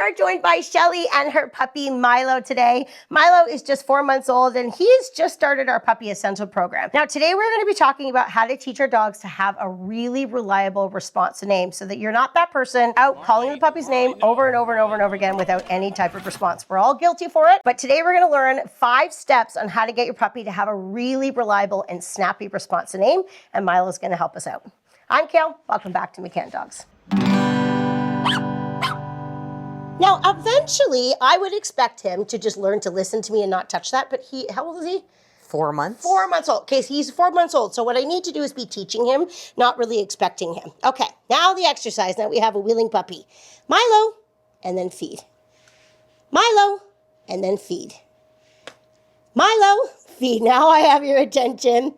are joined by Shelly and her puppy Milo today. Milo is just 4 months old and he's just started our Puppy Essential program. Now today we're going to be talking about how to teach our dogs to have a really reliable response to name so that you're not that person out calling the puppy's name over and over and over and over again without any type of response. We're all guilty for it, but today we're going to learn 5 steps on how to get your puppy to have a really reliable and snappy response to name, and Milo's going to help us out. I'm Kayl. Welcome back to McCann Dogs. Now, eventually, I would expect him to just learn to listen to me and not touch that, but how old is he? 4 months. 4 months old. Okay, so he's 4 months old. So what I need to do is be teaching him, not really expecting him. Okay, now the exercise. Now we have a wheeling puppy. Milo, and then feed. Milo, and then feed. Milo, feed. Now I have your attention.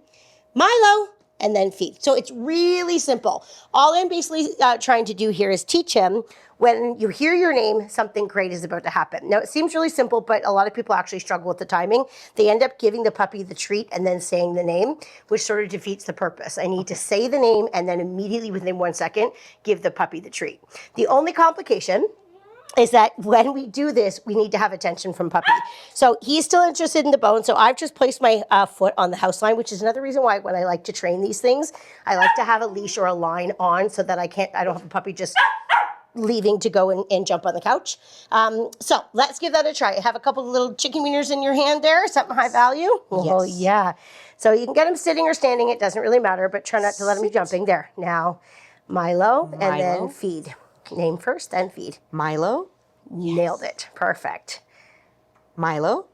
Milo, and then feed. So it's really simple. All I'm basically trying to do here is teach him when you hear your name, something great is about to happen. Now, it seems really simple, but a lot of people actually struggle with the timing. They end up giving the puppy the treat and then saying the name, which sort of defeats the purpose. I need to say the name and then immediately within 1 second, give the puppy the treat. The only complication is that when we do this, we need to have attention from puppy. So he's still interested in the bone. So I've just placed my foot on the house line, which is another reason why when I like to train these things, I like to have a leash or a line on so that I don't have a puppy just leaving to go and jump on the couch. So let's give that a try. Have a couple of little chicken wieners in your hand there, something high value. Oh yeah. So you can get him sitting or standing. It doesn't really matter, but try not to let him be jumping there. Now, Milo. And then feed. Name first, then feed. Milo. Nailed it. Perfect. Milo.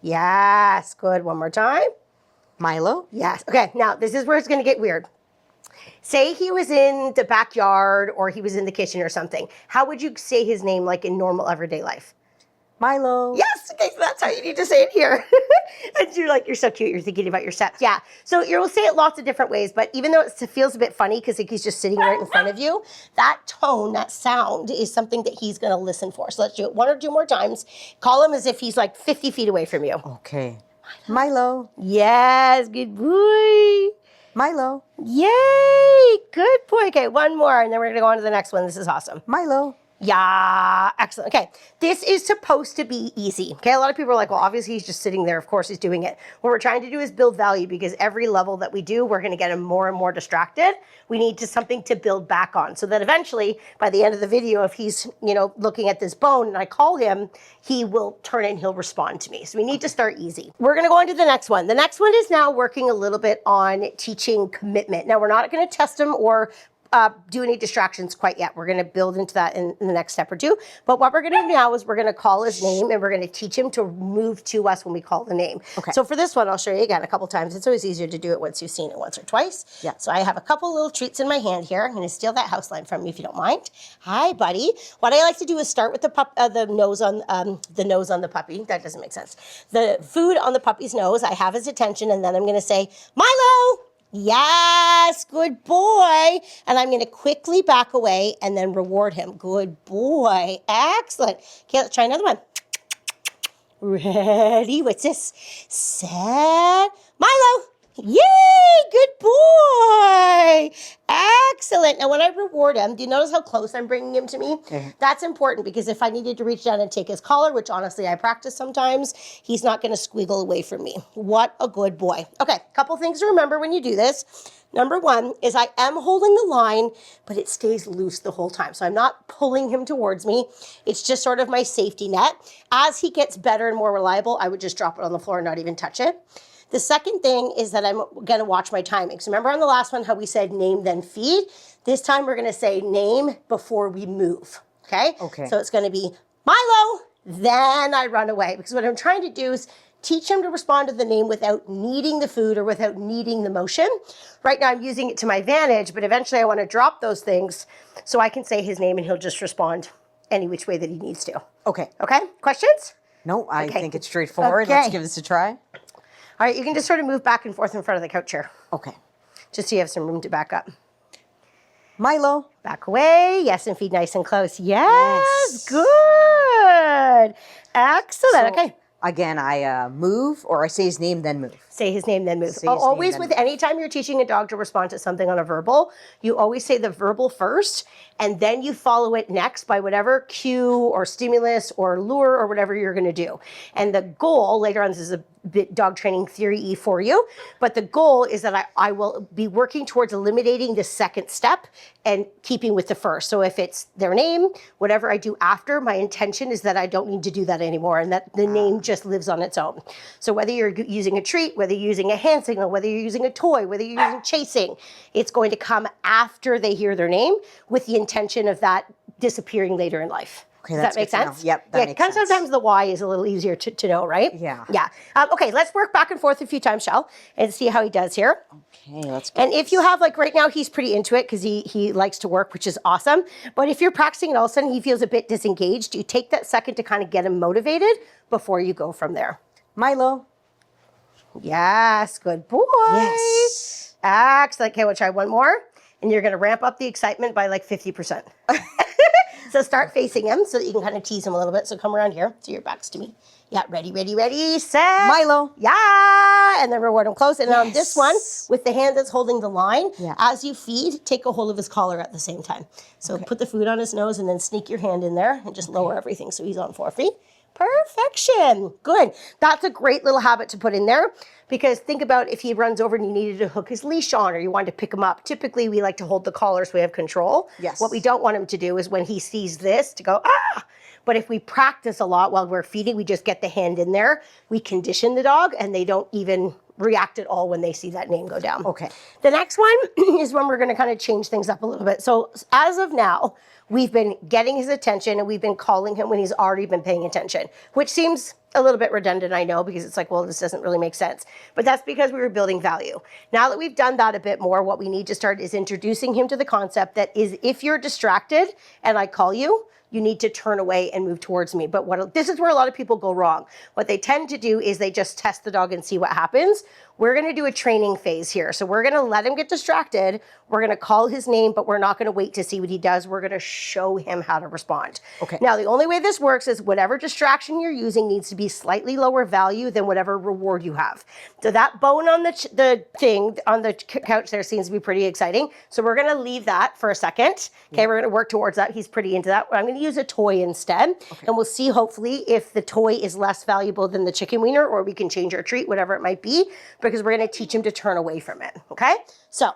Yes. Good. One more time. Milo. Yes. Okay. Now, this is where it's going to get weird. Say he was in the backyard or he was in the kitchen or something. How would you say his name like in normal everyday life? Milo. Yes, okay, so that's how you need to say it here. And you're so cute, you're thinking about your steps. Yeah, so you'll say it lots of different ways, but even though it feels a bit funny because he's just sitting right in front of you, that tone, that sound is something that he's gonna listen for. So let's do it 1 or 2 more times. Call him as if he's like 50 feet away from you. Okay. Milo. Yes, good boy. Milo. Yay, good boy. Okay, 1 more, and then we're gonna go on to the next one. This is awesome. Milo. Yeah, excellent. Okay, this is supposed to be easy. Okay, a lot of people are like, well, obviously he's just sitting there. Of course he's doing it. What we're trying to do is build value because every level that we do, we're going to get him more and more distracted. We need something to build back on so that eventually by the end of the video, if he's, looking at this bone and I call him, he will turn and he'll respond to me. So we need to start easy. We're going to go on to the next one. The next one is now working a little bit on teaching commitment. Now we're not going to test him or do any distractions quite yet. We're going to build into that in the next step or 2. But what we're going to do now is we're going to call his name and we're going to teach him to move to us when we call the name. Okay. So for this one, I'll show you again a couple times. It's always easier to do it once you've seen it once or twice. Yeah. So I have a couple little treats in my hand here. I'm going to steal that house line from you if you don't mind. Hi, buddy. What I like to do is start with the nose on the puppy. That doesn't make sense. The food on the puppy's nose. I have his attention, and then I'm going to say, Milo. Yes, good boy. And I'm going to quickly back away and then reward him. Good boy. Excellent. Okay, let's try another one. Ready? What's this? Set. Milo. Yay, good boy. Excellent. Now, when I reward him, do you notice how close I'm bringing him to me? Okay. That's important because if I needed to reach down and take his collar, which honestly I practice sometimes, he's not going to squiggle away from me. What a good boy. Okay, couple things to remember when you do this. Number 1 is I am holding the line, but it stays loose the whole time. So I'm not pulling him towards me. It's just sort of my safety net. As he gets better and more reliable, I would just drop it on the floor and not even touch it. The second thing is that I'm going to watch my timing. So remember on the last one how we said name, then feed? This time we're going to say name before we move, okay? Okay. So it's going to be Milo, then I run away. Because what I'm trying to do is teach him to respond to the name without needing the food or without needing the motion. Right now I'm using it to my advantage, but eventually I want to drop those things so I can say his name and he'll just respond any which way that he needs to. Okay. Okay? Questions? No, I think it's straightforward. Okay. Let's give this a try. All right, you can just sort of move back and forth in front of the couch here. Okay. Just so you have some room to back up. Milo. Back away. Yes, and feed nice and close. Yes. Good. Excellent. Okay. Again, I move, or I say his name, then move. Say his name, then move. Say his name, Always then with move. any time you're teaching a dog to respond to something on a verbal, you always say the verbal first, and then you follow it next by whatever cue or stimulus or lure or whatever you're going to do. And the goal, later on, this is a bit dog training theory for you, but the goal is that I will be working towards eliminating the second step and keeping with the first. So if it's their name, whatever I do after, my intention is that I don't need to do that anymore and that the name just lives on its own. So whether you're using a treat, whether you're using a hand signal, whether you're using a toy, whether you're using chasing, it's going to come after they hear their name with the intention of that disappearing later in life. Okay, Does that's that make good to know. sense? Yep, that makes kind of sense. sometimes the why is a little easier to know, right? Yeah. Yeah. Okay, let's work back and forth a few times, Shell, and see how he does here. Okay, let's go. And if you have, like right now, he's pretty into it because he likes to work, which is awesome. But if you're practicing and all of a sudden he feels a bit disengaged, you take that second to kind of get him motivated before you go from there. Milo. Yes, good boy. Yes. Excellent. Okay, we'll try one more. And you're going to ramp up the excitement by like 50%. So start facing him so that you can kind of tease him a little bit. So come around here. So your back's to me. Yeah, ready, ready, ready, set. Milo. Yeah. And then reward him close. And on Yes. this one, with the hand that's holding the line, Yeah. as you feed, take a hold of his collar at the same time. So put the food on his nose and then sneak your hand in there and just lower everything so he's on 4 feet. Perfection. Good. That's a great little habit to put in there because think about if he runs over and you needed to hook his leash on or you wanted to pick him up. Typically, we like to hold the collar so we have control. Yes. What we don't want him to do is when he sees this to go, ah! But if we practice a lot while we're feeding, we just get the hand in there, we condition the dog and they don't even react at all when they see that name go down. Okay. The next one is when we're going to kind of change things up a little bit. So as of now, we've been getting his attention and we've been calling him when he's already been paying attention, which seems a little bit redundant, I know, because it's like, well, this doesn't really make sense. But that's because we were building value. Now that we've done that a bit more, what we need to start is introducing him to the concept that is if you're distracted and I call you, you need to turn away and move towards me. But this is where a lot of people go wrong. What they tend to do is they just test the dog and see what happens. We're going to do a training phase here. So we're going to let him get distracted. We're going to call his name, but we're not going to wait to see what he does. We're going to show him how to respond. Okay. Now, the only way this works is whatever distraction you're using needs to be slightly lower value than whatever reward you have. So that bone on the thing on the couch there seems to be pretty exciting. So we're going to leave that for a second. Okay, we're going to work towards that. He's pretty into that. I'm going to use a toy instead. Okay. And we'll see hopefully if the toy is less valuable than the chicken wiener or we can change our treat, whatever it might be, because we're going to teach him to turn away from it. Okay? So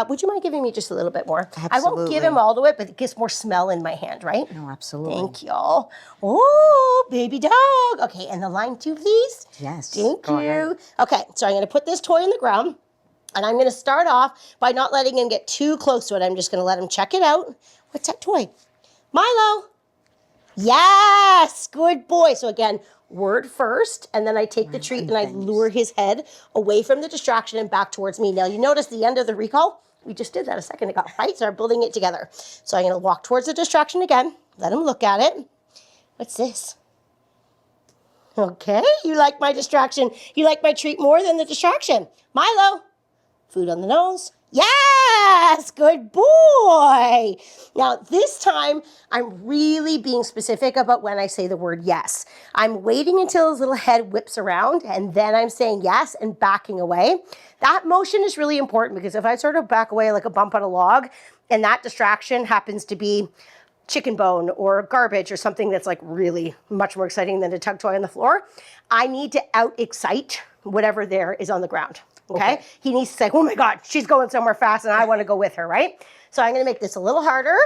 would you mind giving me just a little bit more? Absolutely. I won't give him all of it, but it gets more smell in my hand, right? No, absolutely. Thank y'all. Oh, baby dog. Okay, and the line too, please. Yes. Thank Go you. ahead. Okay, so I'm going to put this toy on the ground. And I'm going to start off by not letting him get too close to it. I'm just going to let him check it out. What's that toy? Milo. Yes, good boy. So again, word first, and then I take the treat and I lure his head away from the distraction and back towards me. Now, you notice the end of the recall? We just did that a second ago, right? So we're building it together. So I'm going to walk towards the distraction again. Let him look at it. What's this? Okay, you like my distraction. You like my treat more than the distraction. Milo. Food on the nose. Yes, good boy. Now, this time, I'm really being specific about when I say the word yes. I'm waiting until his little head whips around, and then I'm saying yes and backing away. That motion is really important because if I sort of back away like a bump on a log, and that distraction happens to be chicken bone or garbage or something that's like really much more exciting than a tug toy on the floor, I need to out-excite whatever there is on the ground. Okay? He needs to say, oh my God, she's going somewhere fast and I want to go with her, right? So I'm going to make this a little harder.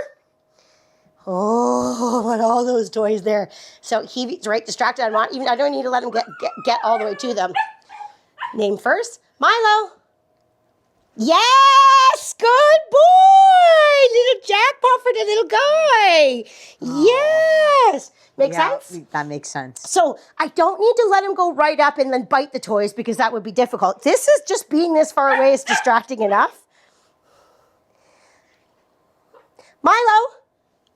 Oh, and all those toys there. So he's right distracted. I don't need to let him get all the way to them. Name first. Milo. Yes, good boy. Little jackpot for the little guy. Yes. Make sense? That makes sense. So I don't need to let him go right up and then bite the toys because that would be difficult. This is just being this far away is distracting enough. Milo.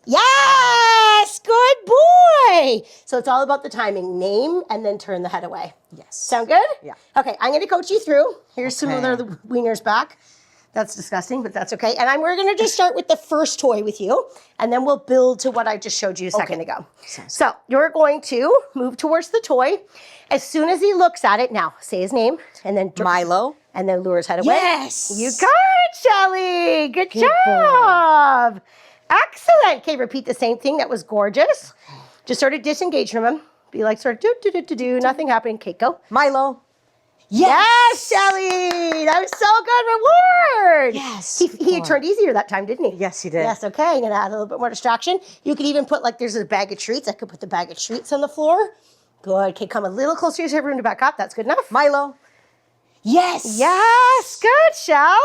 Yes, good boy. So it's all about the timing. Name and then turn the head away. Yes. Sound good? Yeah. Okay, I'm going to coach you through. Here's some of Okay. the wieners back. That's disgusting, but that's okay. And we're going to just start with the first toy with you, and then we'll build to what I just showed you a second ago. So you're going to move towards the toy. As soon as he looks at it, now say his name, and then Milo. and then lure his head away. Yes. You got it, Shelly. Good job. Excellent. Okay, repeat the same thing. That was gorgeous. Just sort of disengage from him. Be like sort of do. Nothing happening. Okay, go. Milo. Yes, Shelly. That was so good. Reward. Yes. He turned easier that time, didn't he? Yes, he did. Yes, okay. I'm going to add a little bit more distraction. You could even put, like, there's a bag of treats. I could put the bag of treats on the floor. Good. Okay, come a little closer to everyone to back up. That's good enough. Milo. Yes. Yes. Good, Shell.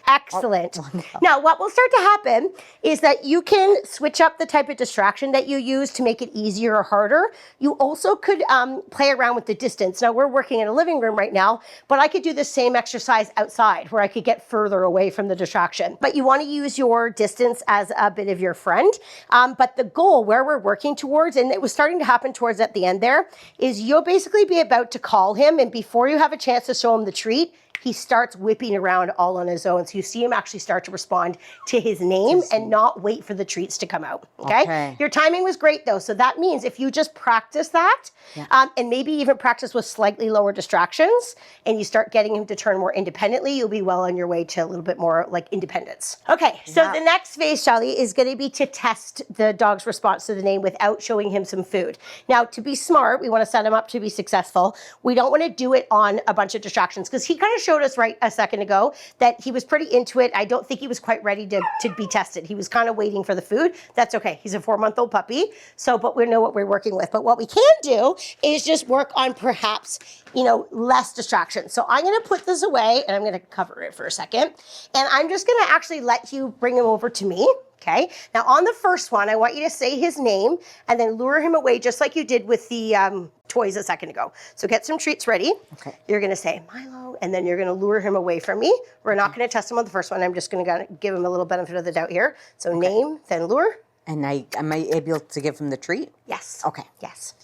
Excellent. Now, what will start to happen is that you can switch up the type of distraction that you use to make it easier or harder. You also could play around with the distance. Now, we're working in a living room right now, but I could do the same exercise outside where I could get further away from the distraction. But you want to use your distance as a bit of your friend. But the goal where we're working towards, and it was starting to happen towards at the end there, is you'll basically be about to call him, and before you have a chance to show him the treat, he starts whipping around all on his own. So you see him actually start to respond to his name and not wait for the treats to come out, okay? Your timing was great though. So that means if you just practice that and maybe even practice with slightly lower distractions and you start getting him to turn more independently, you'll be well on your way to a little bit more like independence. Okay, so the next phase, Shelly, is gonna be to test the dog's response to the name without showing him some food. Now, to be smart, we wanna set him up to be successful. We don't wanna do it on a bunch of distractions because he kind of showed us right a second ago that he was pretty into it. I don't think he was quite ready to be tested. He was kind of waiting for the food. That's okay. He's a 4-month-old puppy. So, but we know what we're working with. But what we can do is just work on perhaps, less distractions. So I'm going to put this away and I'm going to cover it for a second. And I'm just going to actually let you bring him over to me. Okay. Now on the first one, I want you to say his name and then lure him away just like you did with the toys a second ago. So get some treats ready. Okay. You're going to say Milo and then you're going to lure him away from me. We're not going to test him on the first one. I'm just going to give him a little benefit of the doubt here. So name, then lure. And am I able to give him the treat? Yes. Okay. Yes.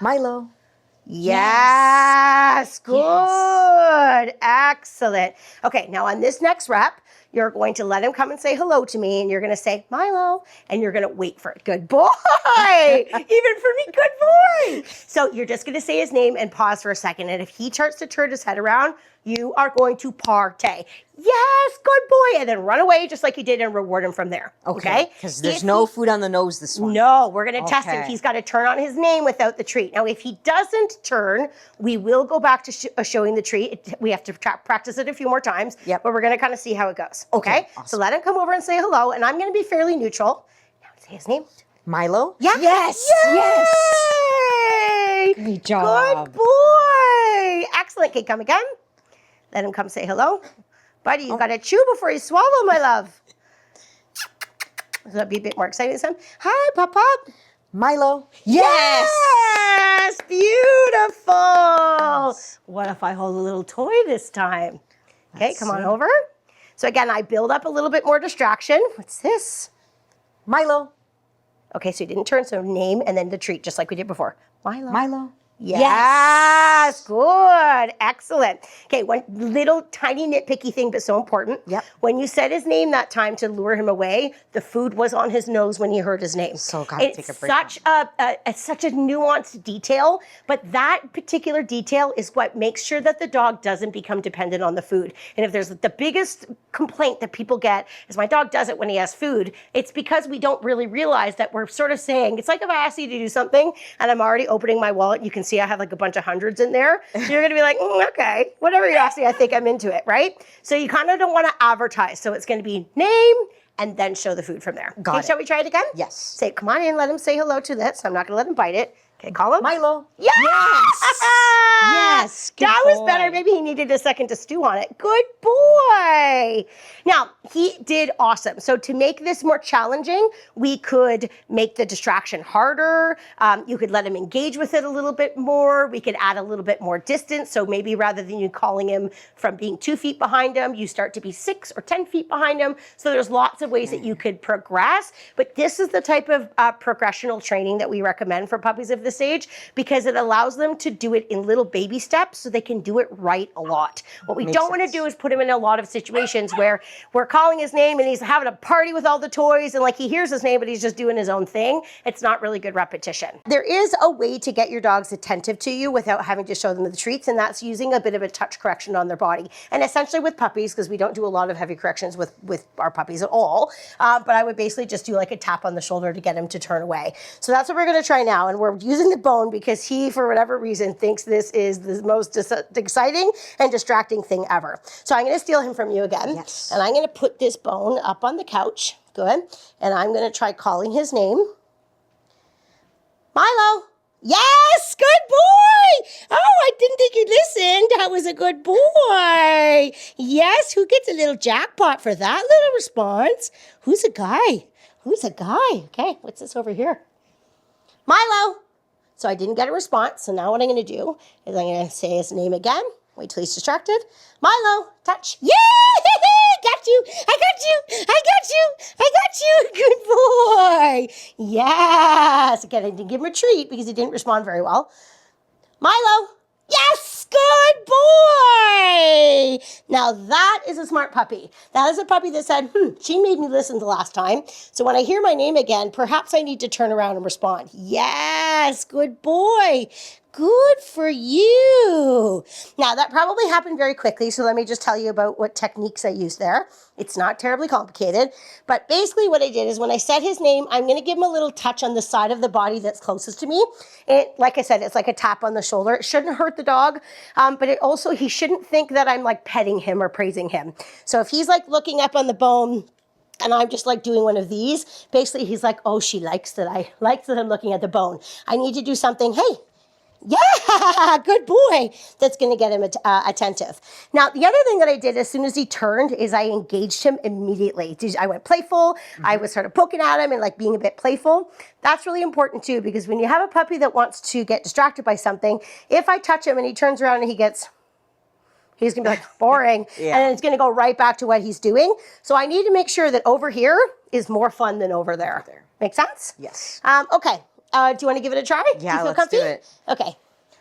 Milo. Yes. Good. Yes. Excellent. Okay. Now on this next rep, you're going to let him come and say hello to me, and you're going to say, Milo, and you're going to wait for it. Good boy. Even for me, good boy. So you're just going to say his name and pause for a second, and if he starts to turn his head around, you are going to partay. Yes, good boy. And then run away just like you did and reward him from there. Okay? Because there's no food on the nose this one. No, we're going to test him. He's got to turn on his name without the treat. Now, if he doesn't turn, we will go back to showing the treat. We have to practice it a few more times. But we're going to kind of see how it goes. Okay? Awesome. So let him come over and say hello. And I'm going to be fairly neutral. Now, say his name. Milo? Yeah. Yes. Yay! Good job. Good boy. Excellent. Okay, come again. Let him come say hello. Buddy, you got to chew before you swallow, my love. So that'd be a bit more exciting this time. Hi, Pop. Milo. Yes! Beautiful. Yes. What if I hold a little toy this time? Okay, come on over. So again, I build up a little bit more distraction. What's this? Milo. Okay, so you didn't turn, so name and then the treat, just like we did before. Milo. Yes. Good. Excellent. Okay, one little tiny nitpicky thing, but so important. When you said his name that time to lure him away, the food was on his nose when he heard his name. So gotta take a break. It's such a nuanced detail, but that particular detail is what makes sure that the dog doesn't become dependent on the food. And if there's the biggest complaint that people get is my dog does it when he has food, it's because we don't really realize that we're sort of saying, it's like if I ask you to do something and I'm already opening my wallet, you can see I have like a bunch of hundreds in there. So you're going to be like, okay, whatever you ask me, I think I'm into it, right? So you kind of don't want to advertise. So it's going to be name and then show the food from there. Got it. Shall we try it again? Yes. Say, come on in, let him say hello to this. I'm not going to let him bite it. Okay, call him. Milo. Yes! Yes. That was better. Maybe he needed a second to stew on it. Good boy. Now, he did awesome. So to make this more challenging, we could make the distraction harder. You could let him engage with it a little bit more. We could add a little bit more distance. So maybe rather than you calling him from being 2 feet behind him, you start to be 6 or 10 feet behind him. So there's lots of ways that you could progress. But this is the type of progressional training that we recommend for puppies of this this age because it allows them to do it in little baby steps so they can do it right a lot. What we don't want to do is put him in a lot of situations where we're calling his name and he's having a party with all the toys and like he hears his name but he's just doing his own thing. It's not really good repetition. There is a way to get your dogs attentive to you without having to show them the treats, and that's using a bit of a touch correction on their body. And essentially with puppies, because we don't do a lot of heavy corrections with our puppies at all, but I would basically just do like a tap on the shoulder to get him to turn away. So that's what we're going to try now, and we're using the bone because he, for whatever reason, thinks this is the most exciting and distracting thing ever. So I'm going to steal him from you again, and I'm going to put this bone up on the couch. Good. And I'm going to try calling his name. Milo. Yes, good boy. Oh, I didn't think you listened. That was a good boy. Yes, who gets a little jackpot for that little response? Who's a guy? Who's a guy? Okay, what's this over here? Milo. So I didn't get a response. So now what I'm going to do is I'm going to say his name again. Wait till he's distracted. Milo, touch. Yeah, got you. I got you. I got you. I got you. Good boy. Yes. Again, I didn't give him a treat because he didn't respond very well. Milo. Yes, good boy. Now that is a smart puppy. That is a puppy that said, she made me listen the last time. So when I hear my name again, perhaps I need to turn around and respond. Yes, good boy. Good for you. Now, that probably happened very quickly, so let me just tell you about what techniques I used there. It's not terribly complicated, but basically what I did is when I said his name, I'm going to give him a little touch on the side of the body that's closest to me. Like I said, it's like a tap on the shoulder. It shouldn't hurt the dog, but it also, he shouldn't think that I'm like petting him or praising him. So if he's like looking up on the bone, and I'm just like doing one of these, basically he's like, oh, she likes that I'm looking at the bone. I need to do something, hey, yeah, good boy. That's going to get him attentive. Now, the other thing that I did as soon as he turned is I engaged him immediately. I went playful. I was sort of poking at him and like being a bit playful. That's really important too, because when you have a puppy that wants to get distracted by something, if I touch him and he turns around and he's going to be like boring, and then it's going to go right back to what he's doing. So I need to make sure that over here is more fun than over there. Make sense? Yes. Okay. Do you want to give it a try? Yeah, do you feel let's comfy? do it. Okay. I'm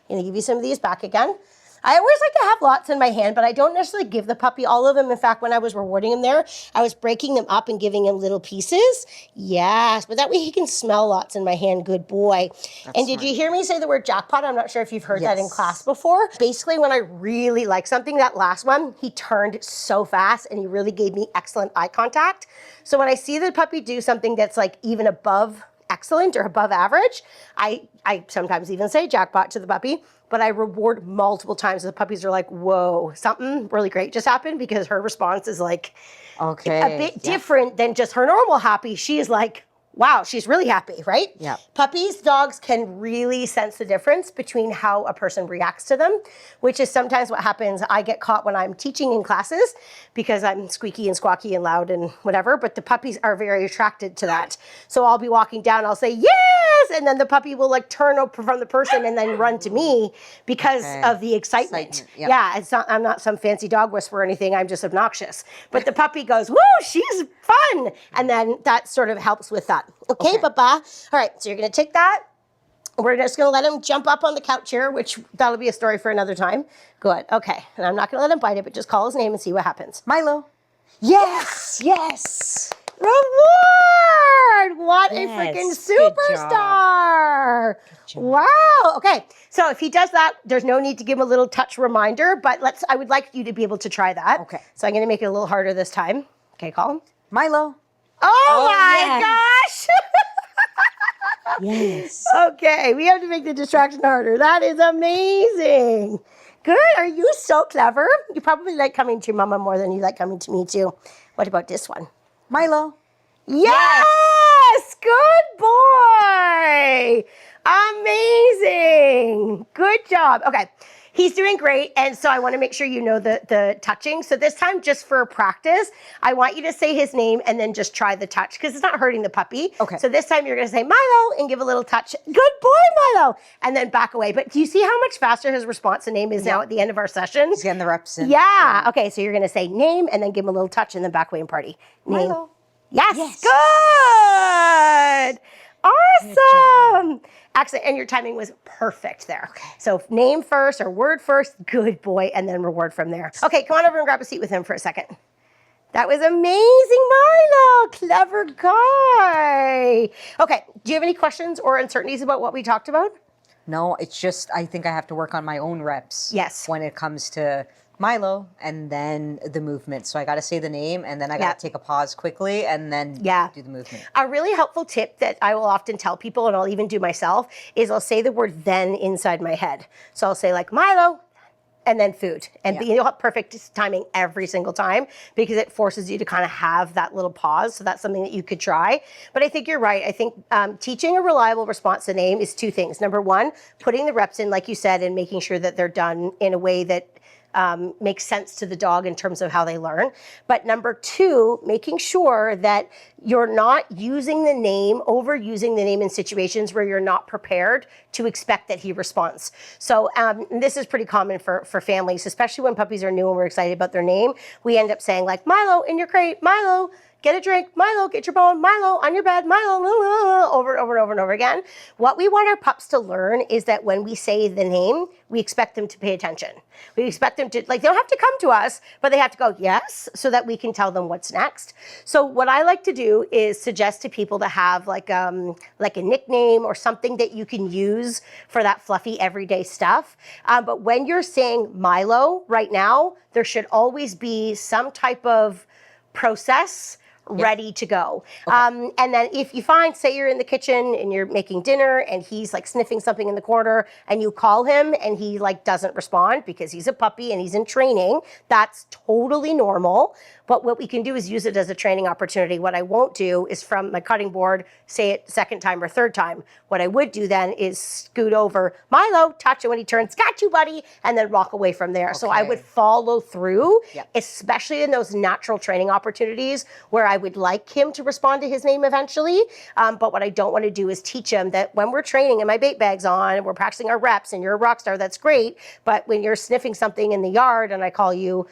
going to give you some of these back again. I always like to have lots in my hand, but I don't necessarily give the puppy all of them. In fact, when I was rewarding him there, I was breaking them up and giving him little pieces. Yes, but that way he can smell lots in my hand. Good boy. And did you hear me say the word jackpot? I'm not sure if you've heard that in class before. Basically, when I really like something, that last one, he turned so fast and he really gave me excellent eye contact. So when I see the puppy do something that's like even above excellent or above average, I sometimes even say jackpot to the puppy, but I reward multiple times. The puppies are like, whoa, something really great just happened, because her response is like a bit different than just her normal happy. She is like, wow, she's really happy, right? Yeah. Puppies, dogs can really sense the difference between how a person reacts to them, which is sometimes what happens. I get caught when I'm teaching in classes because I'm squeaky and squawky and loud and whatever, but the puppies are very attracted to that. So I'll be walking down, I'll say, yes, and then the puppy will like turn over from the person and then run to me because of the excitement. Yep. Yeah, I'm not some fancy dog whisperer or anything, I'm just obnoxious. But the puppy goes, woo, she's fun. And then that sort of helps with that. Okay, Papa. All right, so you're going to take that. We're just going to let him jump up on the couch here, which that'll be a story for another time. Good. Okay, and I'm not going to let him bite it, but just call his name and see what happens. Milo. Yes, yes. Reward! What a freaking superstar! Wow. Okay, so if he does that, there's no need to give him a little touch reminder, but I would like you to be able to try that. Okay. So I'm going to make it a little harder this time. Okay, call him. Milo. Oh my gosh! Yes. Okay, we have to make the distraction harder. That is amazing. Good. Are you so clever? You probably like coming to your mama more than you like coming to me too. What about this one? Milo. Yes! Good boy! Amazing. Good job. Okay. He's doing great, and so I want to make sure you know the touching. So this time, just for practice, I want you to say his name and then just try the touch, because it's not hurting the puppy. Okay. So this time you're going to say Milo and give a little touch. Good boy, Milo, and then back away. But do you see how much faster his response to name is now at the end of our session? He's getting the reps in. Yeah. Okay, so you're going to say name and then give him a little touch and then back away and party. Name. Milo. Yes. Good. Awesome. Excellent. And your timing was perfect there. Okay. So name first or word first, good boy, and then reward from there. Okay, come on over and grab a seat with him for a second. That was amazing, Milo. Clever guy. Okay, do you have any questions or uncertainties about what we talked about? No, it's just I think I have to work on my own reps. Yes. When it comes to Milo and then the movement. So I got to say the name and then I got to take a pause quickly and then do the movement. A really helpful tip that I will often tell people, and I'll even do myself, is I'll say the word then inside my head. So I'll say like Milo, and then food. And you'll have perfect timing every single time because it forces you to kind of have that little pause. So that's something that you could try. But I think you're right. I think teaching a reliable response to name is two things. Number one, putting the reps in, like you said, and making sure that they're done in a way that makes sense to the dog in terms of how they learn. But number two, making sure that you're not using the name, overusing the name in situations where you're not prepared to expect that he responds. So this is pretty common for families, especially when puppies are new and we're excited about their name. We end up saying like, Milo, in your crate, Milo, get a drink, Milo, get your bone, Milo, on your bed, Milo, over and over and over and over again. What we want our pups to learn is that when we say the name, we expect them to pay attention. We expect them to, like, they don't have to come to us, but they have to go, yes, so that we can tell them what's next. So what I like to do is suggest to people to have like a nickname or something that you can use for that fluffy everyday stuff. But when you're saying Milo right now, there should always be some type of process ready to go. Okay. And then if you find, say you're in the kitchen and you're making dinner and he's like sniffing something in the corner and you call him and he like doesn't respond because he's a puppy and he's in training, that's totally normal. But what we can do is use it as a training opportunity. What I won't do is from my cutting board, say it second time or third time. What I would do then is scoot over, Milo, touch it when he turns, got you, buddy, and then walk away from there. Okay. So I would follow through, especially in those natural training opportunities where I would like him to respond to his name eventually. But what I don't want to do is teach him that when we're training and my bait bag's on and we're practicing our reps and you're a rock star, that's great. But when you're sniffing something in the yard and I call you,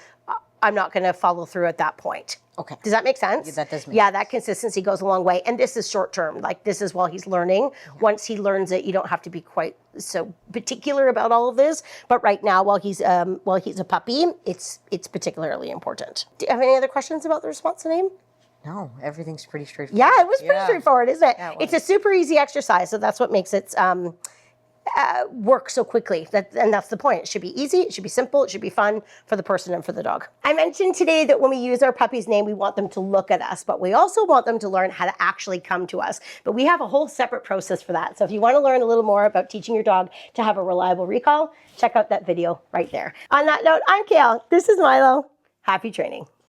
I'm not going to follow through at that point. Okay. Does that make sense? Yeah, that does make sense. That consistency goes a long way. And this is short term. Like this is while he's learning. Yeah. Once he learns it, you don't have to be quite so particular about all of this. But right now, while he's a puppy, it's particularly important. Do you have any other questions about the response to name? No, everything's pretty straightforward. Yeah, it was pretty straightforward, isn't it? Yeah, it's a super easy exercise. So that's what makes it work so quickly. And that's the point. It should be easy, it should be simple, it should be fun for the person and for the dog. I mentioned today that when we use our puppy's name, we want them to look at us, but we also want them to learn how to actually come to us. But we have a whole separate process for that. So if you want to learn a little more about teaching your dog to have a reliable recall, check out that video right there. On that note, I'm Kayl. This is Milo. Happy training.